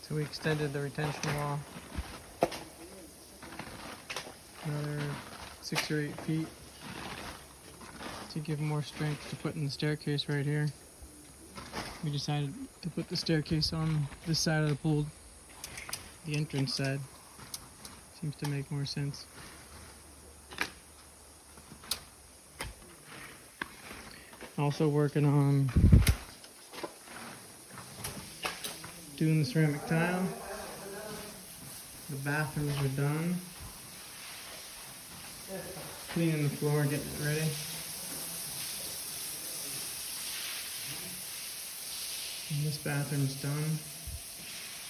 So we extended the retention wall another 6 or 8 feet to give more strength to put in the staircase right here. We decided to put the staircase on this side of the pool, the entrance side. Seems to make more sense. Also working on doing the ceramic tile. The bathrooms are done. Cleaning the floor, getting it ready. And this bathroom's done.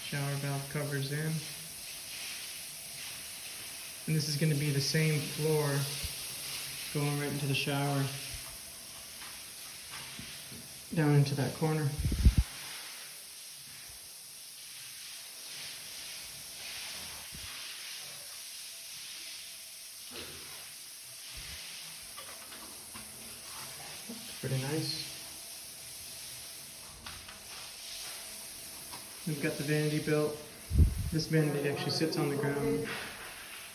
Shower valve covers in. And this is going to be the same floor going right into the shower. Down into that corner. It's pretty nice. We've got the vanity built. This vanity actually sits on the ground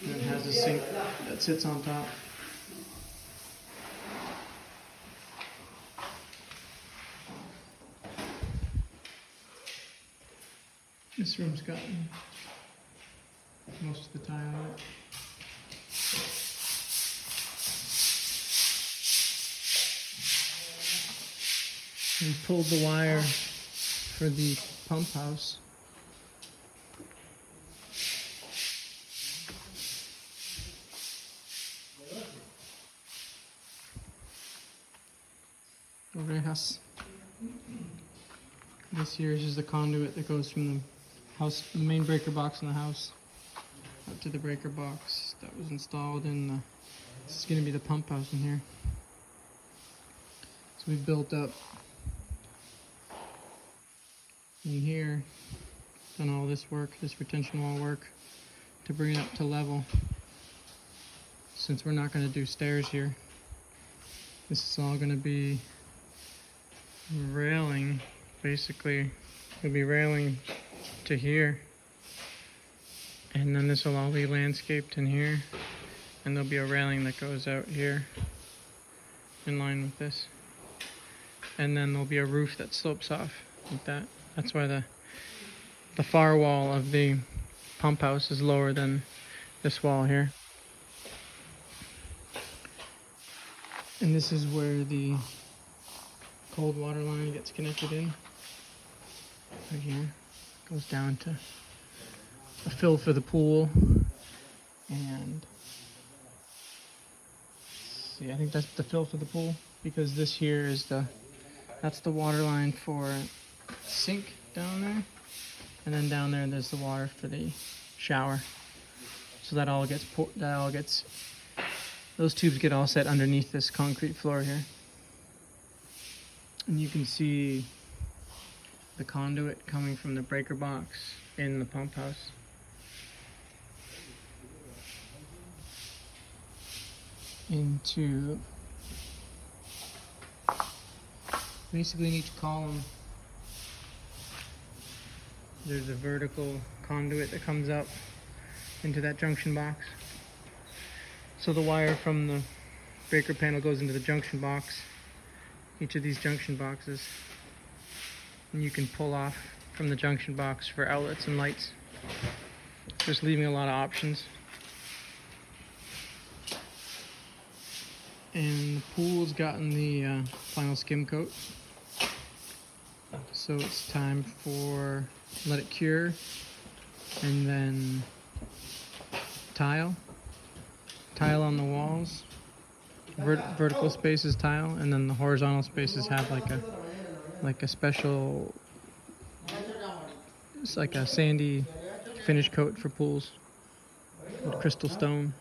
and it has a sink that sits on top. This room's gotten most of the tile out. We pulled the wire for the pump house. Orejas. This here is just the conduit that goes from the house, the main breaker box in the house, up to the breaker box that was installed in the. This is going to be the pump house in here. So we built up in here, done all this work, this retention wall work, to bring it up to level. Since we're not going to do stairs here, this is all going to be railing. Basically, it'll be railing to here, and then this will all be landscaped in here, and there'll be a railing that goes out here in line with this, and then there'll be a roof that slopes off like that. That's why the far wall of the pump house is lower than this wall here. And this is where the cold water line gets connected in. Right here. Goes down to a fill for the pool. And see, I think that's the fill for the pool, because this here is that's the water line for sink down there, and then down there there's the water for the shower. So that all gets those tubes get all set underneath this concrete floor here. And you can see the conduit coming from the breaker box in the pump house. Into basically in each column there's a vertical conduit that comes up into that junction box. So the wire from the breaker panel goes into the junction box, each of these junction boxes, and you can pull off from the junction box for outlets and lights, just leaving a lot of options. And the pool's gotten the final skim coat, so it's time for let it cure, and then tile on the walls, vertical spaces tile, and then the horizontal spaces have like a special, it's like a sandy finish coat for pools with crystal stone.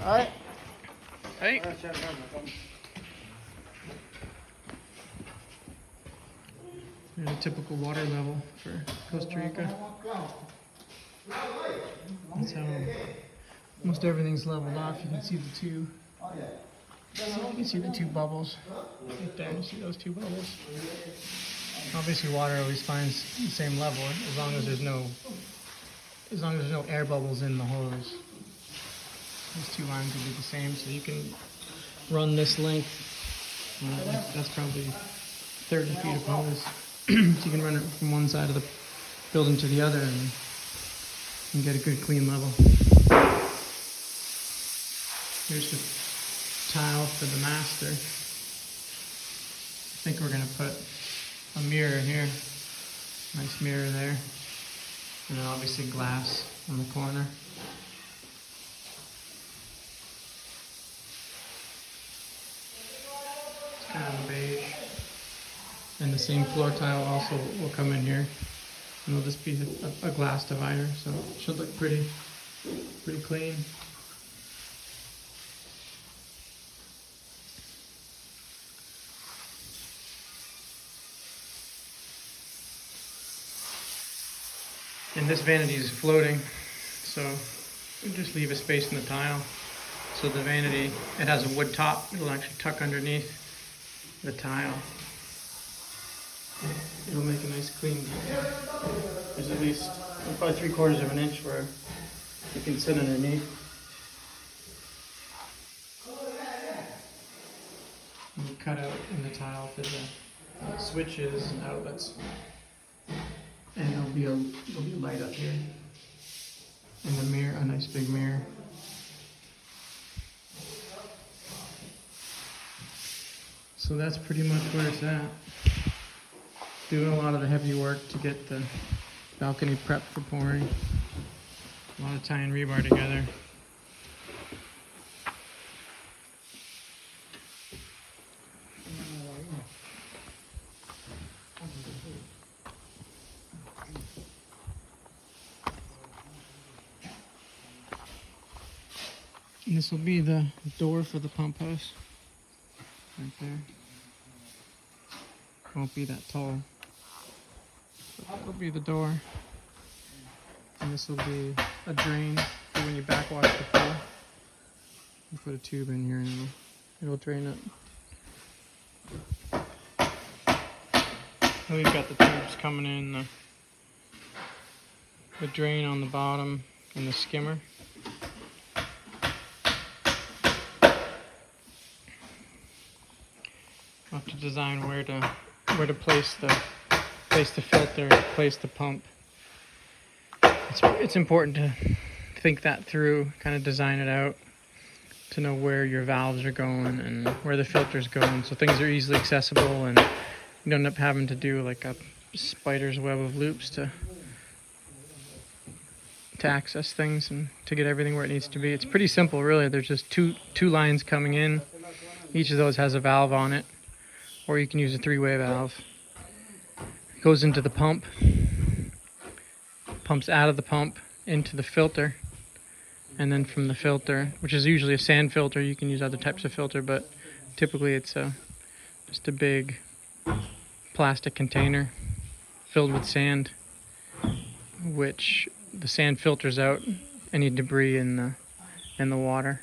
Alright. Hey. And a typical water level for Costa Rica. That's how most everything's leveled off. You can see the two So you can see the two bubbles right there. You see those two bubbles? Obviously, water always finds the same level as long as there's no air bubbles in the hose. These two lines will be the same, so you can run this length. That's probably 30 feet of hose. So you can run it from one side of the building to the other and get a good clean level. Here's the tile for the master. I think we're going to put a mirror here. Nice mirror there. And then obviously glass on the corner. It's kind of beige. And the same floor tile also will come in here. And it'll just be a glass divider, so it should look pretty clean. And this vanity is floating, so we just leave a space in the tile. So the vanity, it has a wood top, it'll actually tuck underneath the tile. It'll make a nice clean detail. There's at least about 3/4 of an inch where you can sit underneath. And you cut out in the tile for the switches and outlets. And there'll be a light up here. And a mirror, a nice big mirror. So that's pretty much where it's at. Doing a lot of the heavy work to get the balcony prepped for pouring. A lot of tying rebar together. And this will be the door for the pump house. Right there. Won't be that tall. That'll be the door. And this will be a drain for when you backwash the pool. You put a tube in here and it'll drain it. And we've got the tubes coming in, the drain on the bottom and the skimmer. I'll have to design where to place the filter, place the pump. It's important to think that through, kind of design it out, to know where your valves are going and where the filter's going, so things are easily accessible and you don't end up having to do like a spider's web of loops to access things and to get everything where it needs to be. It's pretty simple, really. There's just two lines coming in. Each of those has a valve on it, or you can use a three-way valve. It goes into the pump, pumps out of the pump into the filter, and then from the filter, which is usually a sand filter, you can use other types of filter, but typically it's just a big plastic container filled with sand, which the sand filters out any debris in the water.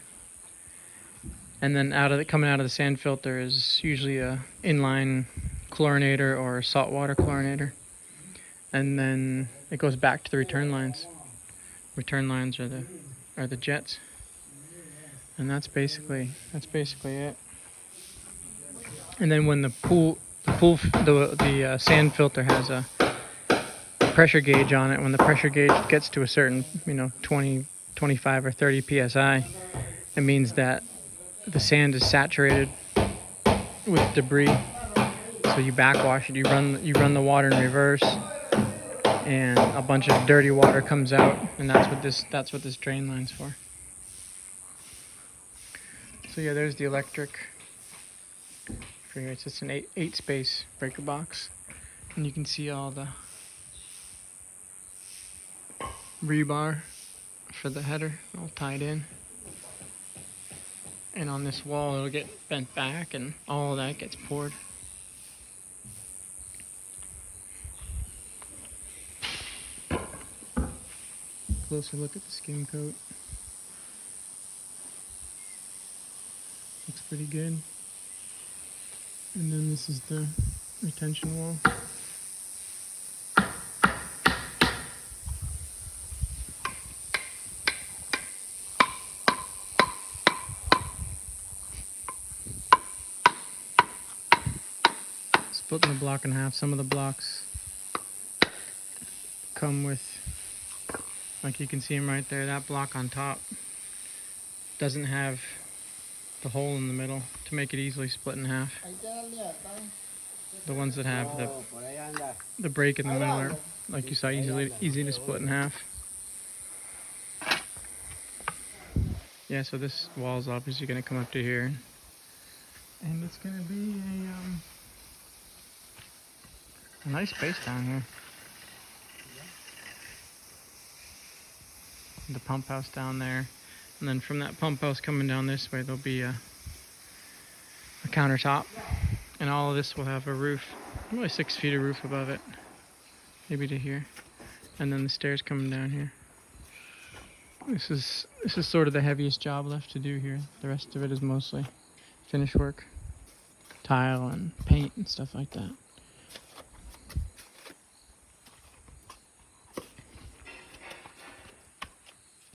And then coming out of the sand filter is usually a inline chlorinator or a saltwater chlorinator. And then it goes back to the return lines. Return lines are the jets. And that's basically it. And then when the sand filter has a pressure gauge on it, when the pressure gauge gets to a certain, 20, 25 or 30 psi, it means that the sand is saturated with debris. So you backwash it, you run the water in reverse, and a bunch of dirty water comes out, and that's what this drain line's for. So yeah, there's the electric. It's just an 8 space breaker box, and you can see all the rebar for the header all tied in. And on this wall it'll get bent back and all of that gets poured. Closer look at the skim coat. Looks pretty good. And then this is the retention wall. Splitting the block in half. Some of the blocks come with, like you can see them right there, that block on top doesn't have the hole in the middle to make it easily split in half. The ones that have the break in the middle are, like you saw, easy to split in half. Yeah, so this wall is obviously going to come up to here, and it's going to be a nice space down here. The pump house down there, and then from that pump house coming down this way, there'll be a countertop, and all of this will have a roof, probably 6 feet of roof above it, maybe to here, and then the stairs coming down here. This is sort of the heaviest job left to do here. The rest of it is mostly finish work, tile and paint and stuff like that.